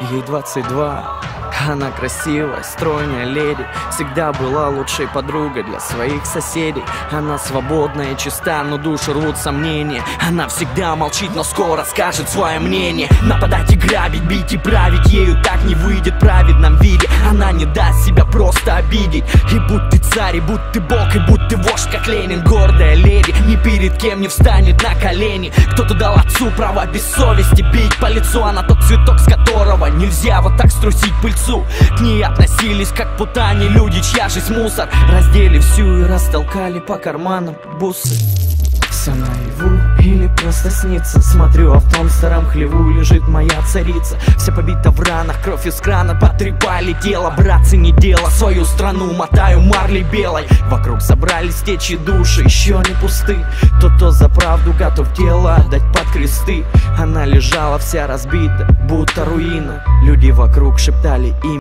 Ей 22. Она красивая, стройная леди, всегда была лучшей подругой для своих соседей. Она свободная и чиста, но душу рвут сомнения. Она всегда молчит, но скоро скажет свое мнение. Нападать и грабить, бить и править, ею так не выйдет в праведном виде. Она не даст себя просто обидеть. И будь ты царь, и будь ты бог, и будь ты вождь, как Ленин. Гордая леди, ни перед кем не встанет на колени. Кто-то дал отцу право без совести бить по лицу. Она тот цветок, с которого нельзя вот так струсить пыльцу. К ней относились как к путане люди, чья жизнь мусор. Раздели всю и растолкали по карманам бусы. Все наяву или просто снится? Смотрю, а в том старом хлеву лежит моя царица. Вся побита в ранах, кровь из крана потрепали тело. Братцы, не дело, свою страну мотаю марлей белой. Вокруг собрались течи души, еще не пусты. Тот, кто за правду готов тело отдать под кресты. Она лежала вся разбита, будто руина. Люди вокруг шептали им.